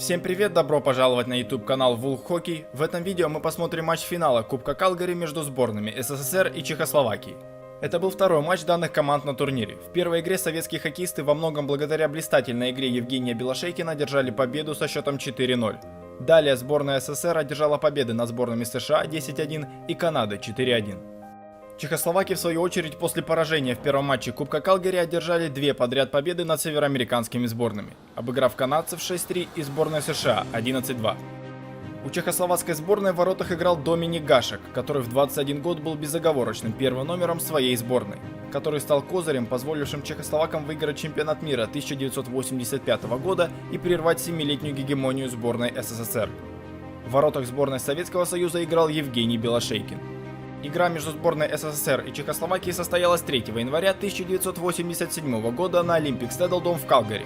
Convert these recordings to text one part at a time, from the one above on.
Всем привет, добро пожаловать на YouTube канал Вулк Хоккей. В этом видео мы посмотрим матч финала Кубка КАЛГАРИ между сборными СССР и Чехословакии. Это был второй матч данных команд на турнире. В первой игре советские хоккеисты во многом благодаря блистательной игре Евгения Белошейкина одержали победу со счетом 4-0. Далее сборная СССР одержала победы над сборными США 10-1 и Канады 4-1. Чехословаки, в свою очередь, после поражения в первом матче Кубка КАЛГАРИ одержали две подряд победы над североамериканскими сборными, обыграв канадцев 6-3 и сборной США 11-2. У чехословацкой сборной в воротах играл ГАШЕК, который в 21 год был безоговорочным первым номером своей сборной, который стал козырем, позволившим чехословакам выиграть чемпионат мира 1985 года и прервать 7-летнюю гегемонию сборной СССР. В воротах сборной Советского Союза играл Евгений Белошейкин. Игра между сборной СССР и Чехословакией состоялась 3 января 1987 года на Олимпик Стедлдом в Калгари.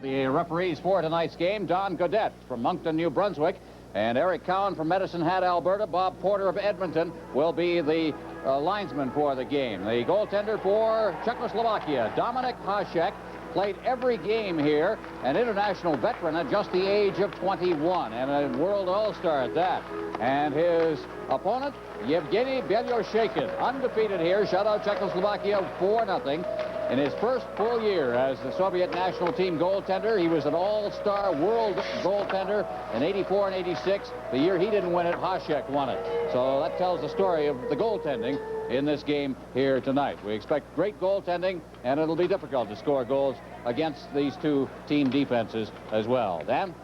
The referees for tonight's game, Don Gaudette from Moncton, New Brunswick, and Eric Cowan from Medicine Hat, Alberta. Bob Porter of Edmonton will be the linesman for the game. The goaltender for Czechoslovakia, Dominik Hasek, played every game here, an international veteran at just the age of 21, and a world all-star at that. And his opponent, Yevgeny Belyosheikin, undefeated here, shut out Czechoslovakia 4-0. In his first full year as the Soviet national team goaltender, he was an all-star world goaltender in 84 and 86. The year he didn't win it, Hasek won it. So that tells the story of the goaltending in this game here tonight. We expect great goaltending, and it'll be difficult to score goals against these two team defenses as well. Dan?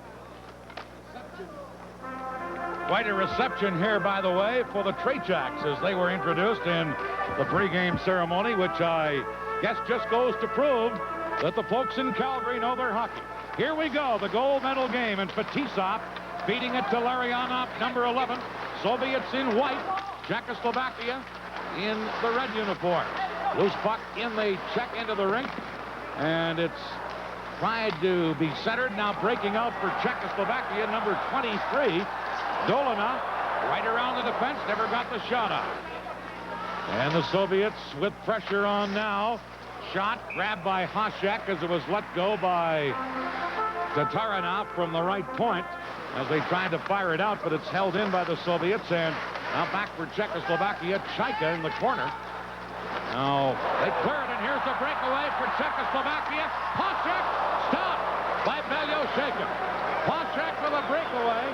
Quite a reception here, by the way, for the Trejaks as they were introduced in the pregame ceremony, which I guess just goes to prove that the folks in Calgary know their hockey. Here we go, the gold medal game, and Fetisov feeding it to Larionov, number 11. Soviets in white, Czechoslovakia in the red uniform. Loose puck in the check into the rink, and it's tried to be centered, now breaking out for Czechoslovakia, number 23, Dolina, right around the defense, never got the shot up. And the Soviets with pressure on now. Shot grabbed by Hasek as it was let go by Tatarinov from the right point as they tried to fire it out, but it's held in by the Soviets. And now back for Czechoslovakia, Chaika in the corner. Now they clear it, and here's the breakaway for Czechoslovakia. Hasek stopped by Belyosheikin. Hasek with a breakaway,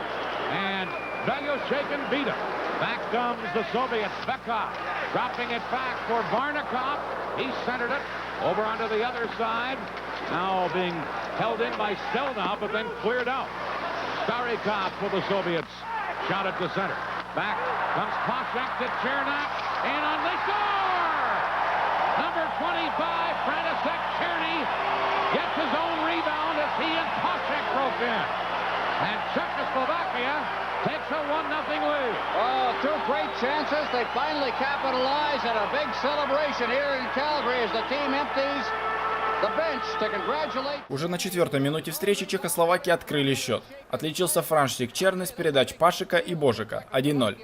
and Belyosheikin beat him. Back comes the Soviets. Bekov dropping it back for Varnikov. He centered it over onto the other side. Now being held in by Stelnau, but then cleared out. Starikov for the Soviets. Shot it to center. Back comes Hasek to Chernak, and on they score! Number 25, František Černý, gets his own rebound as he and Hasek broke in. And Czechoslovakia takes a 1-0 lead. Oh, two great chances. They finally capitalize, and a big celebration here in Calgary as the team empties the bench to congratulate. Уже на 4-й минуте встречи чехословаки открыли счет. Отличился Франtišek Černý с передач Пашика и Божика 1-0.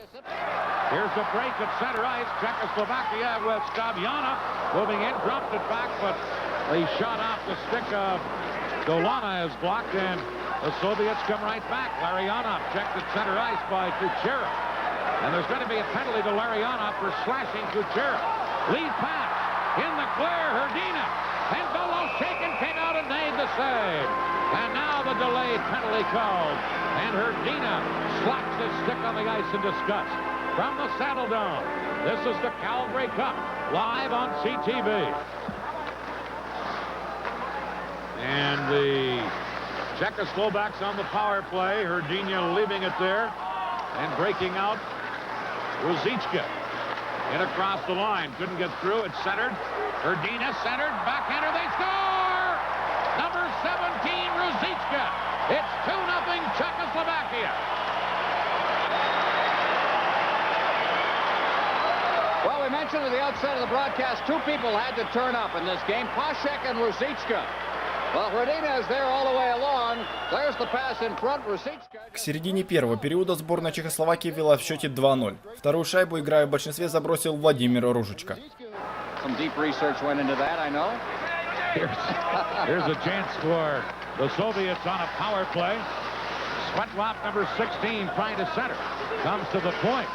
Here's a break at center ice. Czechoslovakia with Staviana moving in, dropped it back, but the shot off the stick of Dolana is blocked, and the Soviets come right back. Larionov checked at center ice by Kucherov. And there's going to be a penalty to Larionov for slashing Kucherov. Lead pass in the clear, Hrdina. And Beloshakin came out and made the save. And now the delayed penalty called. And Hrdina slaps his stick on the ice in disgust. From the Saddle Dome, this is the Calgary Cup, live on CTV. And the Czechoslovaks on the power play. Hrdina leaving it there and breaking out. Ruzicka in across the line. Couldn't get through. It's centered. Hrdina centered. Backhander. They score! Number 17, Ruzicka. It's 2-0 Czechoslovakia. Well, we mentioned at the outset of the broadcast, two people had to turn up in this game, Hasek and Ruzicka. Well, Hrdina is there all the way along. There's the pass in front. К середине первого периода сборная Чехословакии вела в счете 2-0. Вторую шайбу, играя в большинстве, забросил Владимир Ружичка. Some deep research went into that, I know. Here's a chance for the Soviets on a power play. Svetlov, number 16, trying to center. Comes to the point.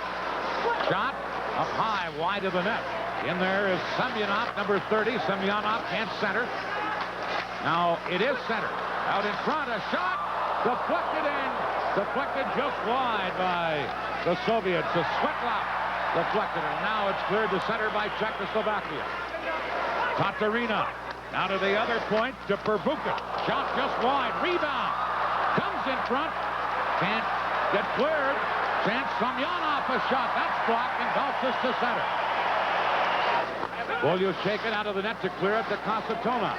Shot up high, wide of the net. In there is Semyonov, number 30. Semyonov can't center. Now it is centered. Out in front, a shot. Deflected in. Deflected just wide by the Soviets. The Svetlov deflected it. Now it's cleared to center by Czechoslovakia. Tatarina. Now to the other point to Pervuka. Shot just wide. Rebound. Comes in front. Can't get cleared. Chance Semyonov a shot. That's blocked and bounces to center. Volyu shake it out of the net to clear it to Kasatonov.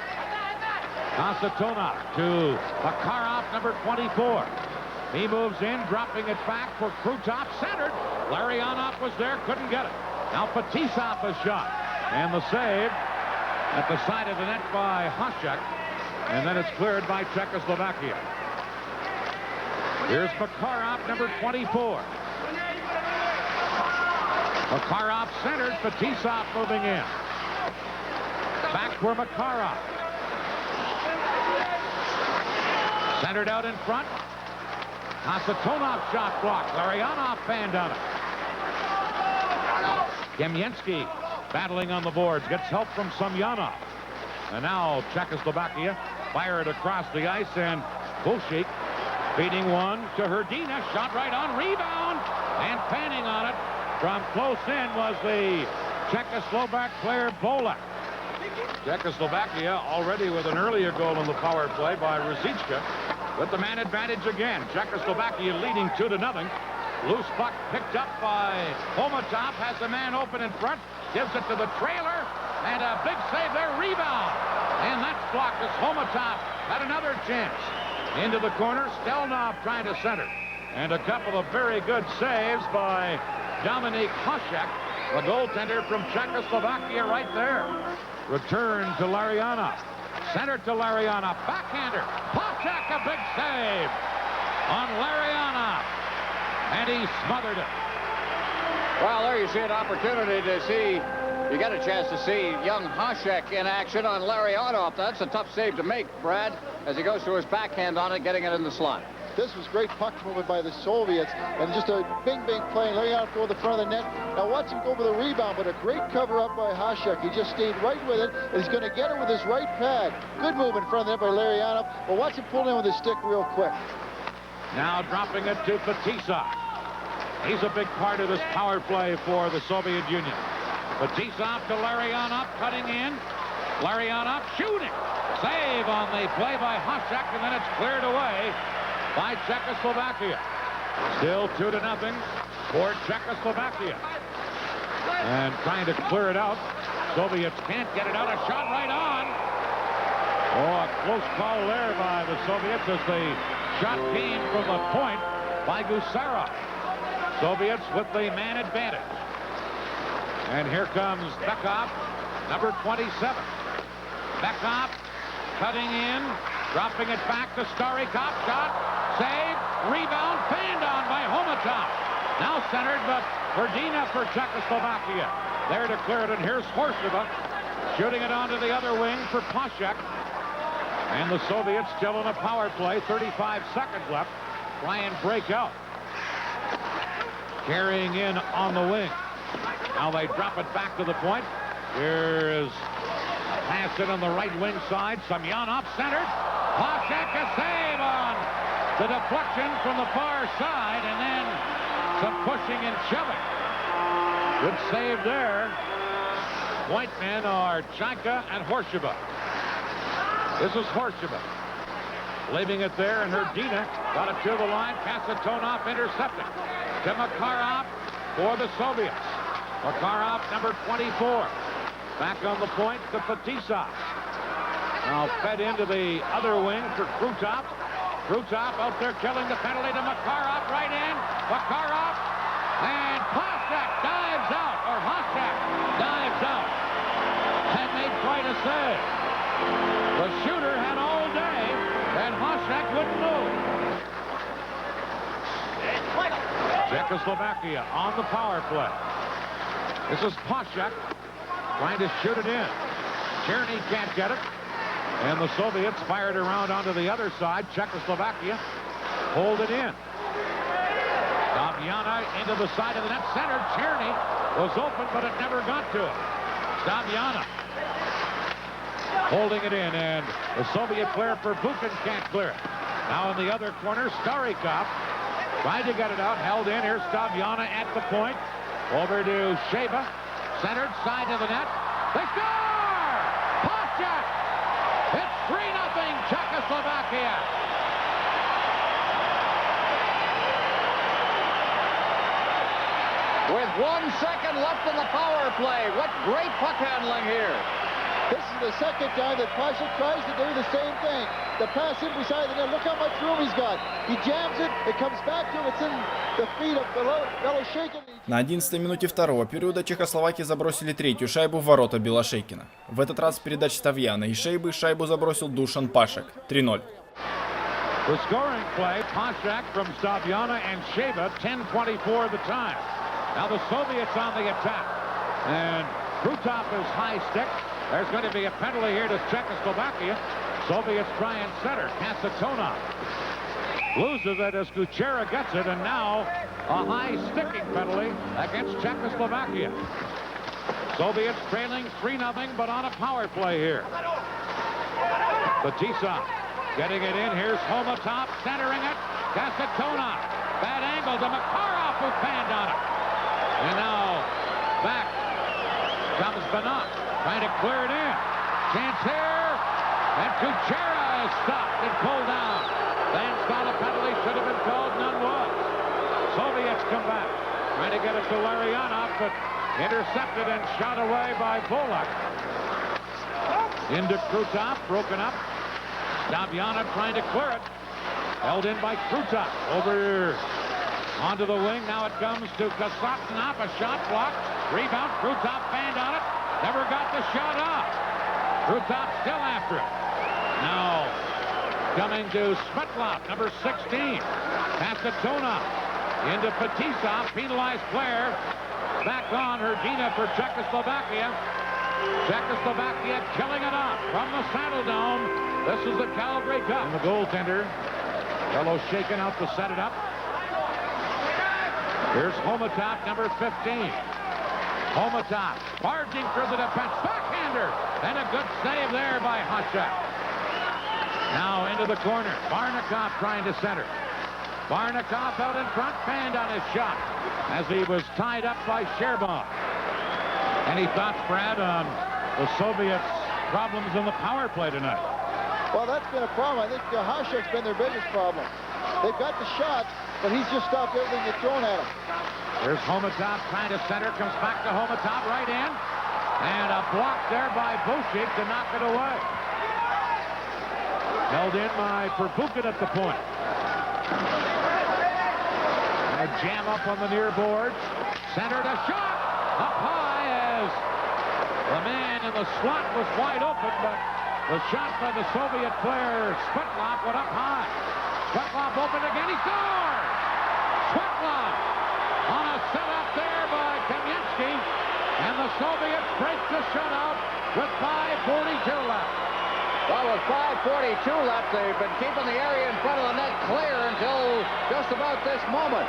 Kasatonov to Makarov, number 24. He moves in, dropping it back for Krutov. Centered. Larionov was there, couldn't get it. Now Fetisov a shot. And the save at the side of the net by Hasek. And then it's cleared by Czechoslovakia. Here's Makarov, number 24. Makarov centered. Fetisov moving in. Back for Makarov. Centered out in front. Kasatonov shot blocked. Larionov fanned on it. Kemiensky battling on the boards. Gets help from Semyonov. And now Czechoslovakia fire it across the ice, and Bolshik feeding one to Hrdina. Shot right on. Rebound. And fanning on it from close in was the Czechoslovak player Bolek. Czechoslovakia already with an earlier goal in the power play by Ruzicka. With the man advantage again. Czechoslovakia leading 2-0. Loose puck picked up by Homatov. Has a man open in front. Gives it to the trailer. And a big save there. Rebound. And that's blocked as Homatov had another chance. Into the corner. Stelnov trying to center. And a couple of very good saves by Dominik Hasek, the goaltender from Czechoslovakia right there. Return to Larionov. Center to Larionov. Backhander. Hasek, a big save on Larionov. And he smothered it. Well, there you see an opportunity to see, you get a chance to see young Hasek in action on Larionov. That's a tough save to make, Brad, as he goes to his backhand on it, getting it in the slot. This was great puck movement by the Soviets, and just a bing play. Larionov go to the front of the net. Now watch him go for the rebound, but a great cover up by Hasek. He just stayed right with it, and he's going to get it with his right pad. Good move in front of the net by Larionov, but watch him pull in with his stick real quick. Now dropping it to Fetisov. He's a big part of this power play for the Soviet Union. Fetisov to Larionov, cutting in. Larionov shooting. Save on the play by Hasek, and then it's cleared away by Czechoslovakia. Still 2-0 for Czechoslovakia. And trying to clear it out. Soviets can't get it out. A shot right on. Oh, a close call there by the Soviets as the shot came from the point by Gusarov. Soviets with the man advantage. And here comes Bekov, number 27. Bekov cutting in, dropping it back to Starikov. Shot, save, rebound, fanned on by Homatov. Now centered, but Hrdina for Czechoslovakia. There to clear it, and here's Horseva shooting it onto the other wing for Pashek. And the Soviets still in a power play, 35 seconds left. Try and break out. Carrying in on the wing. Now they drop it back to the point. Here is a pass in on the right wing side. Semyonov centered. Pashek a save on the deflection from the far side, and then some pushing and shoving. Good save there. Point men are Chaika and Horseva. This is Horseva. Leaving it there, and Hrdina got it to the line. Kasatonov intercepting. To Makarov for the Soviets. Makarov, number 24. Back on the point to Fetisov. Now fed into the other wing for Krutov. Krutov out there killing the penalty to Makarov. Right in. Makarov. And Hasek dives out. Or Hasek dives out. And made quite a save. The shooter had all day, and Hasek wouldn't move. Czechoslovakia on the power play. This is Pashek. trying to shoot it in. Tierney can't get it. And the Soviets fired around onto the other side. Czechoslovakia hold it in. Staviana into the side of the net. Center. Tierney was open, but it never got to him. Staviana holding it in, and the Soviet player Perbukin can't clear it. Now in the other corner, Starikov trying to get it out. Held in. Here's Staviana at the point. Over to Sheba. Centered, side of the net. They score! Matchak! It's 3-0 Czechoslovakia. With 1 second left in the power play. What great puck handling here. This is the second time that Pasha tries to do the same thing. The pass in beside the net. Look how much room he's got. He jams it. It comes back to him. It's in the feet of Белошейкин. На 11-й минуте второго периода чехословаки забросили третью шайбу в ворота Белошейкина. В этот раз с передач Ставьяна и Шейбы шайбу забросил Душан Пашек. 3-0. The scoring play, Pashak from Staviana and Sheba, 10:24 the time. Now the Soviets on the attack. And Krutov is high stick. There's going to be a penalty here to Czechoslovakia. Soviets try and center. Kasatonov loses it as Kuchera gets it, and now a high sticking penalty against Czechoslovakia. Soviets trailing 3-0, but on a power play here. Batisa getting it in. Here's Homatov centering it. Kasatonov. Bad angle to Makarov, who panned on it. And now back comes Banat. Trying to clear it in. Chance here. And Kuchera is stopped and pulled down. Fans thought a penalty should have been called. None was. Soviets come back. Trying to get it to Larionov, but intercepted and shot away by Volak. Into Krutov. Broken up. Staviana trying to clear it. Held in by Krutov. Over onto the wing. Now it comes to Kasatnov. A shot blocked. Rebound. Krutov fanned on it. Never got the shot off. Krutov still after it. Now coming to Svetlov, number 16. Kasatonov into Fetisov, penalized player. Back on Hrdina for Czechoslovakia. Czechoslovakia killing it off from the Saddle Dome. This is the Calgary Cup. And the goaltender, Bellows shaking out to set it up. Here's Homatov, number 15. Homatov barging through the defense. Backhander. And a good save there by Hasek. Now into the corner. Barnikov trying to center. Barnikov out in front. Fanned on his shot as he was tied up by Sherbaum. Any thoughts, Brad, on the Soviets' problems in the power play tonight? Well, that's been a problem. I think Hasek's been their biggest problem. They've got the shot, but he's just stopped everything that's thrown at him. Here's Homatov trying to center, comes back to Homatov, right in. And a block there by Bushik to knock it away. Held in by Perbukin at the point. And a jam up on the near boards. Centered, a shot up high as the man in the slot was wide open, but the shot by the Soviet player Svetlov went up high. Svetlov open again, he scores! Svetlov on a setup there by Kamensky, and the Soviets break the shutout with 5:42 left. Well, with 5:42 left, they've been keeping the area in front of the net clear until just about this moment.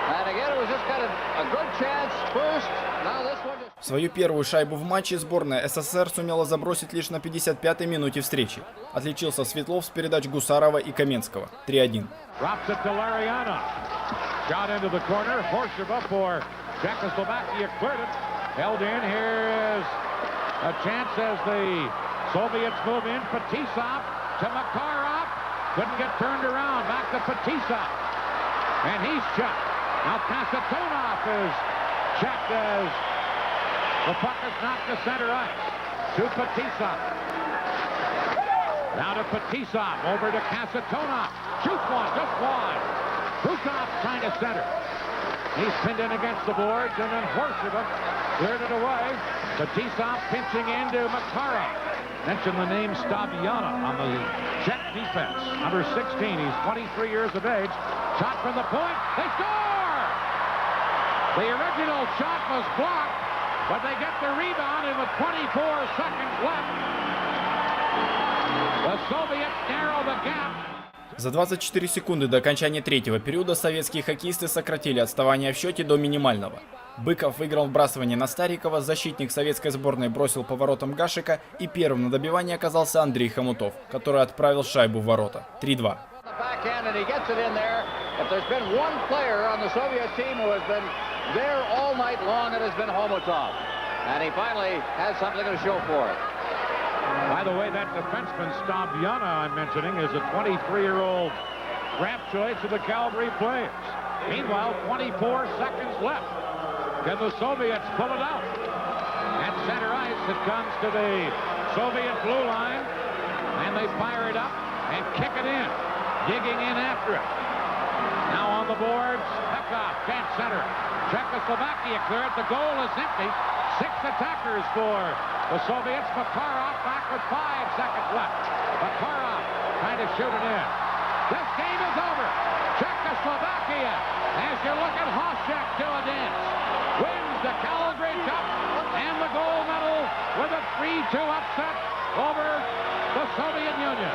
And again, it was just kind of a good chance first. Now this one just... Свою первую шайбу в матче сборная СССР сумела забросить лишь на 55-й минуте встречи. Отличился Светлов с передач Гусарова и Каменского. 3-1. Drops it to Lariana. Shot into the corner. Horsheva for Czechoslovakia cleared it. Held in. Here is a chance as the Soviets move in. Fetisov to Makarov. Couldn't get turned around. Back to Fetisov. And he's checked. Now Kasatonov is checked as the puck is knocked to center ice. To Fetisov. Now to Fetisov. Over to Kasatonov. Shoots one. Just wide. Krutov trying to center. He's pinned in against the boards, and then Horsheva cleared it away. Fetisov pinching into Makarov. Mention the name Staviana on the Czech defense. Number 16, he's 23 years of age. Shot from the point, they score! The original shot was blocked but they get the rebound, and with 24 seconds left, the Soviets narrow the gap. За 24 секунды до окончания третьего периода советские хоккеисты сократили отставание в счете до минимального. Быков выиграл вбрасывание на Старикова, защитник советской сборной бросил по воротам Гашека, и первым на добивании оказался Андрей Хомутов, который отправил шайбу в ворота. 3-2. By the way, that defenseman, Stabjana, I'm mentioning, is a 23-year-old draft choice of the Calgary Flames. Meanwhile, 24 seconds left. Can the Soviets pull it out? At center ice, it comes to the Soviet blue line, and they fire it up and kick it in, digging in after it. Now on the boards, Pekov can't center. Czechoslovakia cleared. The goal is empty. 6 attackers for the Soviets. Makarov back with 5 seconds left. Makarov trying to shoot it in. This game is over. Czechoslovakia, as you look at Hasek do a dance, wins the Calgary Cup and the gold medal with a 3-2 upset over the Soviet Union.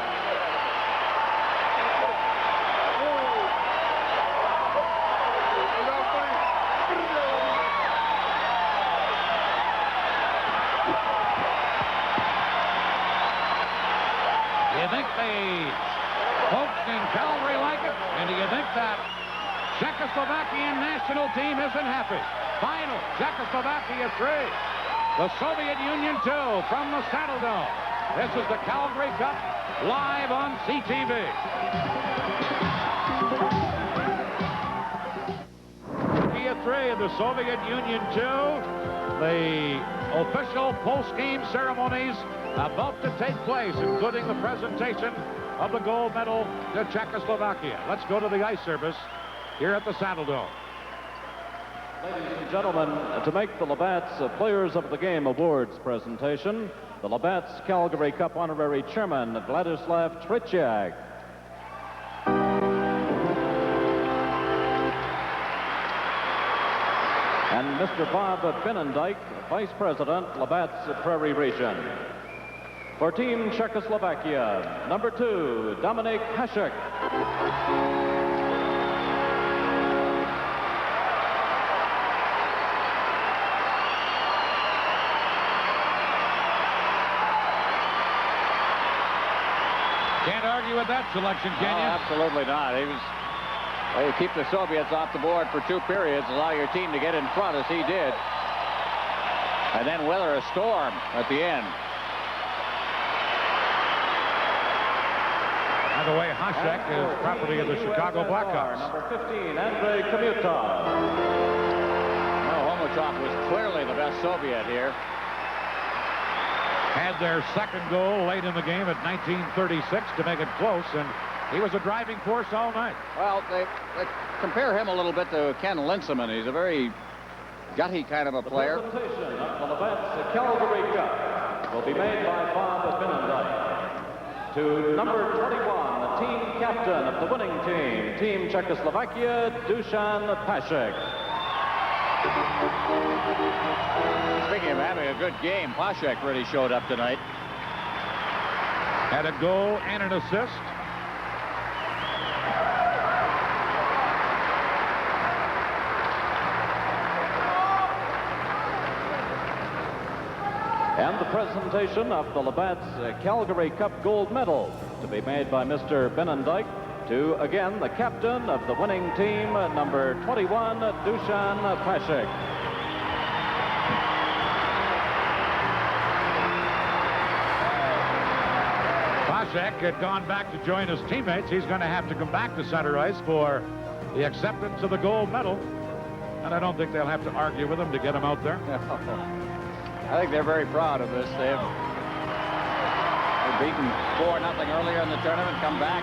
Do you think the folks in Calgary like it? And do you think that Czechoslovakian national team isn't happy? Final, Czechoslovakia 3, the Soviet Union 2 from the Saddle Dome. This is the Calgary Cup live on CTV. Czechoslovakia 3 and the Soviet Union 2. The official post-game ceremonies about to take place, including the presentation of the gold medal to Czechoslovakia. Let's go to the ice service here at the Saddle Dome. Ladies and gentlemen, to make the Labatt's Players of the Game Awards presentation, the Labatt's Calgary Cup Honorary Chairman, Vladislav Tretiak. And Mr. Bob Binnendyke, Vice President, Labatt's Prairie Region. For Team Czechoslovakia, number 2, Dominik Hasek. Can't argue with that selection, can you? Absolutely not. Well, you keep the Soviets off the board for 2 periods, allow your team to get in front as he did, and then weather a storm at the end. By the way, Hasek is property of the Chicago Blackhawks. Number 15, Andrei Komuta. No, Homachov was clearly the best Soviet here. Had their second goal late in the game at 1936 to make it close, and he was a driving force all night. Well, they compare him a little bit to Ken Linseman. He's a very gutty kind of a player. The presentation of the Labatt's Calgary Cup will be made by Bob Binnendyke. To number 21, the team captain of the winning team, Team Czechoslovakia, Dusan Pashek. Speaking of having a good game, Pashek really showed up tonight. Had a goal and an assist. And the presentation of the Labatt's Calgary Cup gold medal to be made by Mr. Binnendyke to, again, the captain of the winning team, number 21, Dusan Pashek. Pashek had gone back to join his teammates. He's going to have to come back to center ice for the acceptance of the gold medal. And I don't think they'll have to argue with him to get him out there. I think they're very proud of this. They've beaten 4-0 earlier in the tournament, come back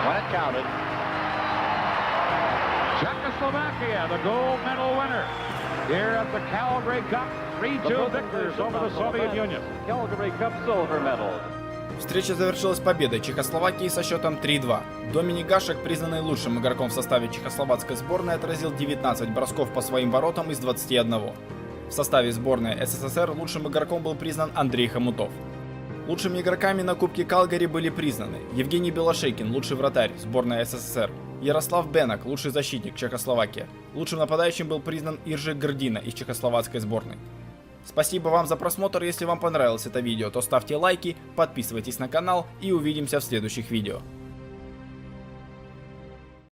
when it counted. Czechoslovakia, the gold medal winner here at the Calgary Cup. 3-2 victors over the Soviet Union. Calgary Cup silver medal. Встреча завершилась победой Чехословакии со счетом 3-2. Доминик Гашек, признанный лучшим игроком в составе чехословацкой сборной, отразил 19 бросков по своим воротам из 21. В составе сборной СССР лучшим игроком был признан Андрей Хомутов. Лучшими игроками на Кубке Калгари были признаны Евгений Белошейкин, лучший вратарь, сборная СССР, Ярослав Бенок, лучший защитник, Чехословакия. Лучшим нападающим был признан Иржи Гордина из чехословацкой сборной. Спасибо вам за просмотр. Если вам понравилось это видео, то ставьте лайки, подписывайтесь на канал и увидимся в следующих видео.